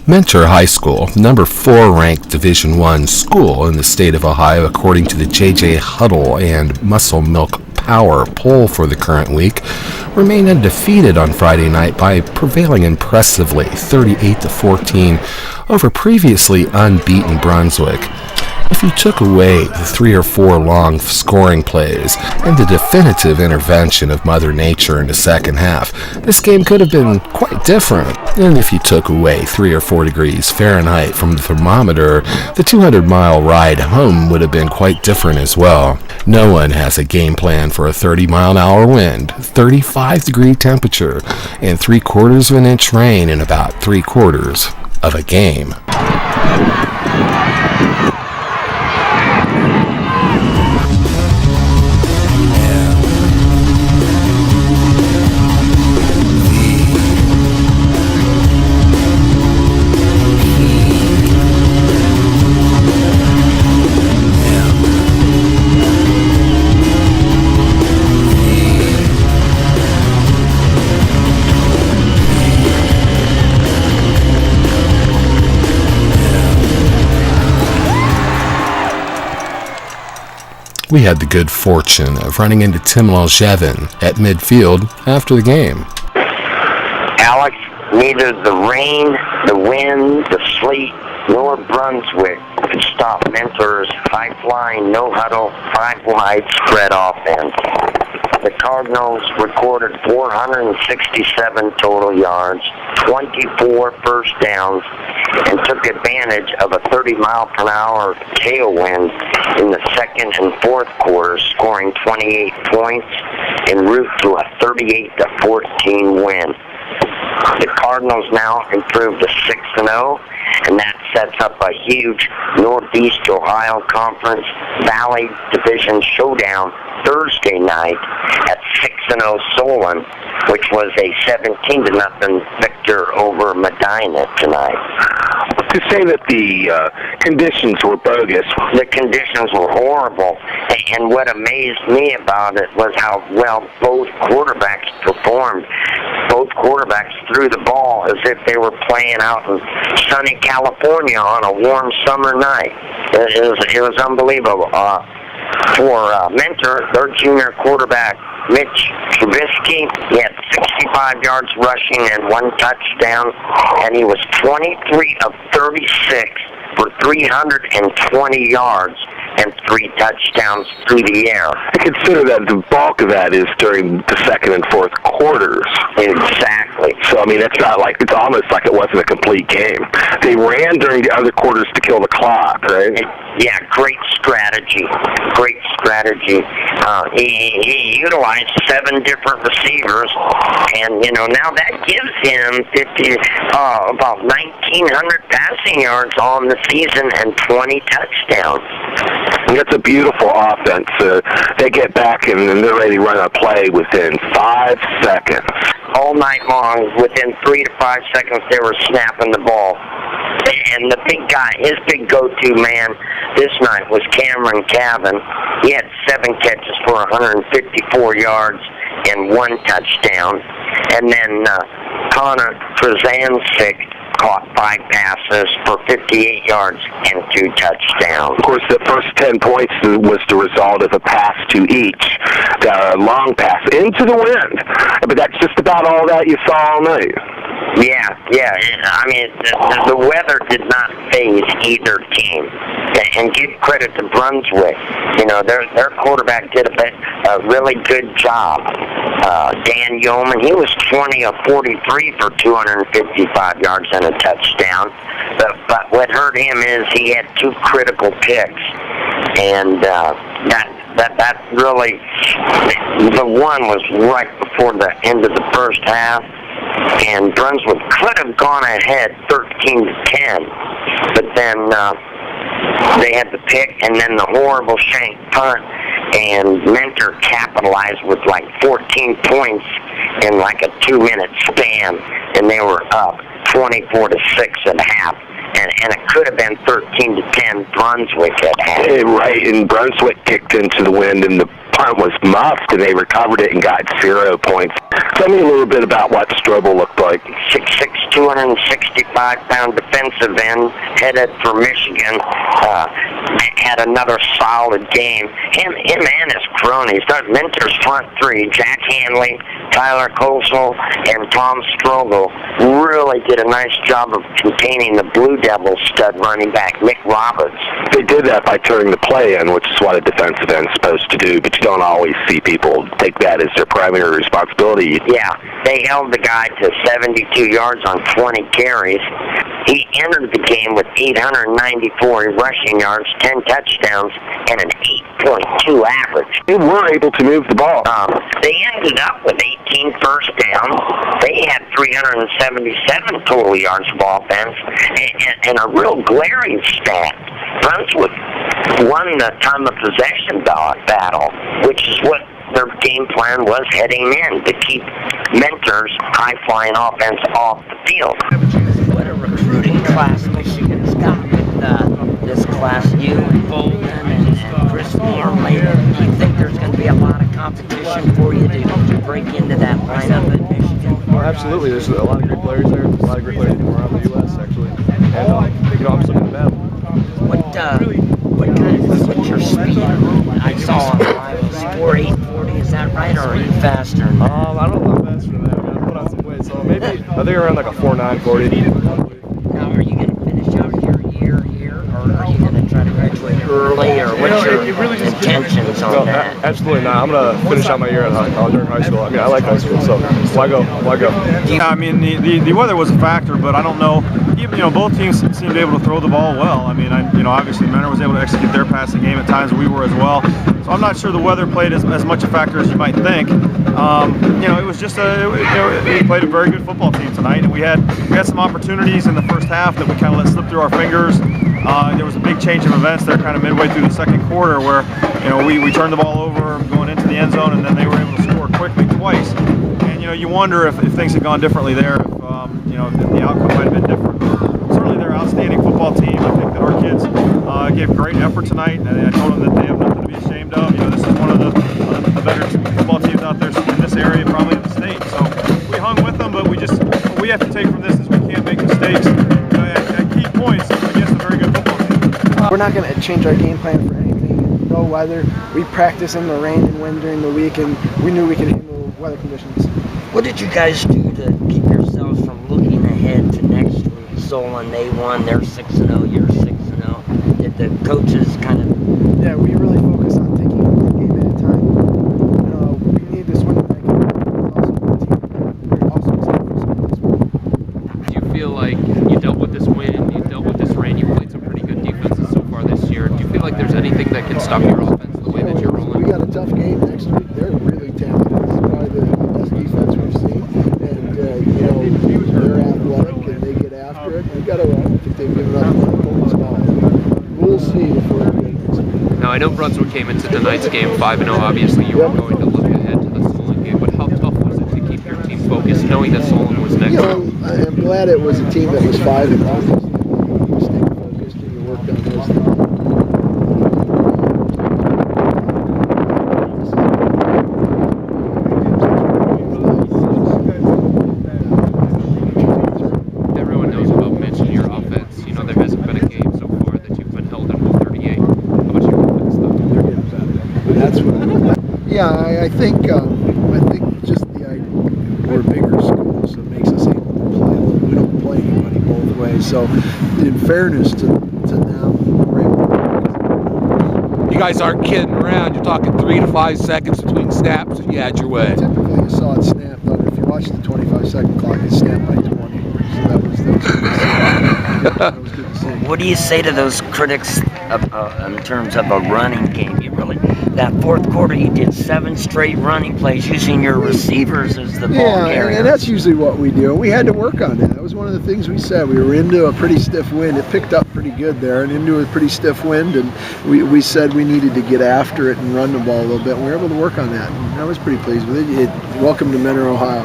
Mentor High School, the number 4 ranked Division I school in the state of Ohio according to the J.J. Huddle and Muscle Milk Power poll for the current week, remained undefeated on Friday night by prevailing impressively 38-14 over previously unbeaten Brunswick. If you took away the 3 or 4 long scoring plays and the definitive intervention of Mother Nature in the second half, this game could have been quite different. And if you took away 3 or 4 degrees Fahrenheit from the thermometer, the 200-mile ride home would have been quite different as well. No one has a game plan for a 30-mile-an-hour wind, 35-degree temperature, and 3/4 of an inch rain in about 3/4 of a game. We had the good fortune of running into Tim Langevin at midfield after the game. Alex, neither the rain, the wind, the sleet, nor Brunswick could stop Mentor's high-flying, no-huddle, 5-wide spread offense. The Cardinals recorded 467 total yards, 24 first downs, and took advantage of a 30-mile-per-hour tailwind in the second and fourth quarters, scoring 28 points en route to a 38-14 win. The Cardinals now improved to 6-0, and that sets up a huge Northeast Ohio Conference Valley Division showdown Thursday night at 6-0 Solon, which was a 17-0 victor over Medina tonight. To say that the conditions were bogus. The conditions were horrible, and what amazed me about it was how well both quarterbacks performed. Both quarterbacks threw the ball as if they were playing out in sunny California on a warm summer night. It was unbelievable. For Mentor, their junior quarterback, Mitch Trubisky, he had 65 yards rushing and 1 touchdown, and he was 23 of 36 for 320 yards and 3 touchdowns through the air. I consider that the bulk of that is during the second and fourth quarters. Exactly. So, I mean, it's almost like it wasn't a complete game. They ran during the other quarters to kill the clock, right? Yeah, great strategy. Great strategy. He utilized 7 different receivers, and, now that gives him about 1,900 passing yards on the season and 20 touchdowns. That's a beautiful offense. They get back and they're ready to run a play within 5 seconds. All night long, within 3 to 5 seconds, they were snapping the ball. And the big guy, his big go-to man this night was Cameron Cavan. He had 7 catches for 154 yards and 1 touchdown. And then Connor Krasancic caught 5 passes for 58 yards and 2 touchdowns. Of course, the first 10 points was the result of a pass to each, the long pass into the wind. But that's just about all that you saw all night. Yeah. I mean, the weather did not faze either team. And give credit to Brunswick. Their quarterback did a really good job. Dan Yeoman, he was 20 of 43 for 255 yards and a touchdown. But what hurt him is he had 2 critical picks. And that really, the one was right before the end of the first half. And Brunswick could have gone ahead 13-10, but then they had the pick and then the horrible shank punt, and Mentor capitalized with like 14 points in like a 2-minute span, and they were up 24-6 at half. And it could have been 13-10 Brunswick at half. Right, and Brunswick kicked into the wind, and the punt was muffed, and they recovered it and got 0 points. Tell me a little bit about what Strobel looked like. 6'6", 265-pound defensive end, headed for Michigan, had another solid game. Him and his cronies, those Mentor's front three, Jack Hanley, Tyler Kosel, and Tom Strogel, really did a nice job of containing the Blue Devils stud running back, Mick Roberts. They did that by turning the play in, which is what a defensive end's supposed to do, but you don't always see people take that as their primary responsibility. Yeah, they held the guy to 72 yards on 20 carries. He entered the game with 894 rushing yards, 10 touchdowns, and an 8.2 average. They were able to move the ball. They ended up with 18 first downs. They had 377 total yards of offense, and a real glaring stat. Brunswick won the time of possession battle, which is what their game plan was heading in, to keep Mentor's high-flying offense off the field. What a recruiting class Michigan's got with this class, you and Bolden and Chris Wormley. Do you think there's going to be a lot of competition for you to break into that lineup at Michigan? Well, absolutely. There's a lot of great players there. There's a lot of great players from around the U.S. actually. And I'm still going to battle. What's your speed? I saw on the Bible score 840. Is that right, or are you faster? I don't know if I'm faster than that. I gotta put on some weight, so maybe I think around like a 4.940. Now, are you going to finish out your year here, or are you going to try to graduate early, or what's your intentions on that? Absolutely not. I'm going to finish out my year at college or high school. I mean, I like high school, so why go? Yeah, I mean, the weather was a factor, but I don't know. Both teams seemed to be able to throw the ball well. I mean, obviously Mentor was able to execute their passing game at times. We were as well. So I'm not sure the weather played as much a factor as you might think. It was just we played a very good football team tonight, and we had some opportunities in the first half that we kind of let slip through our fingers. There was a big change of events there, kind of midway through the second quarter, where we turned the ball over going into the end zone, and then they were able to score quickly twice. And you wonder if things had gone differently there, if the outcome might have been different. Certainly, they're an outstanding football team. I think that our kids gave great effort tonight, and I told them that they have nothing to be ashamed of. This is one of the better football teams out there in this area, probably in the state. So we hung with them, but what we have to take from this is we can't make mistakes at key points against a very good football team. We're not going to change our game plan for anything. No weather. We practice in the rain and wind during the week, and we knew we could handle weather conditions. What did you guys do to keep yourselves from looking ahead to next week? Solon, they won, they're 6-0, you're 6-0. Did the coaches kind of... Yeah, we really focus on taking one game at a time. We need this win to make it. We're also excited for some of this one. Do you feel like you dealt with this wind, you dealt with this rain, you played some pretty good defenses so far this year. Do you feel like there's anything that can stop your offense the way that you're rolling? We got a tough game next week. They're really talented. It's probably the best defense we've seen. And, they're athletic and they get after it. I don't think they've given up a lot of points at all. We'll see if we're good next week. Now, I know Brunswick came into tonight's game 5-0. Obviously, you were going to look ahead to the Solon game, but how tough was it to keep your team focused, knowing that Solon was next? I'm glad it was a team that was 5-0. You stayed focused and you worked on those things. Everyone knows about Mitch and your offense. There hasn't been a game so far that you've been held in 38. How about your offense, though? That's what. Yeah, I think just we're a bigger school, so it makes us able to play. We don't play anybody both ways. So, in fairness to them, we're able to. You guys aren't kidding around. You're talking 3 to 5 seconds between snaps if you had your way. Typically, you saw it snapped. If you watched the 25-second clock, it snapped by 20. So that was good to see. That was good to see. What do you say to those critics in terms of a running game? That fourth quarter, you did 7 straight running plays using your receivers as the ball carrier. Yeah, and that's usually what we do. We had to work on that. That was one of the things we said. We were into a pretty stiff wind. It picked up pretty good there and into a pretty stiff wind, and we said we needed to get after it and run the ball a little bit. And we were able to work on that. And I was pretty pleased with it. Welcome to Mentor, Ohio.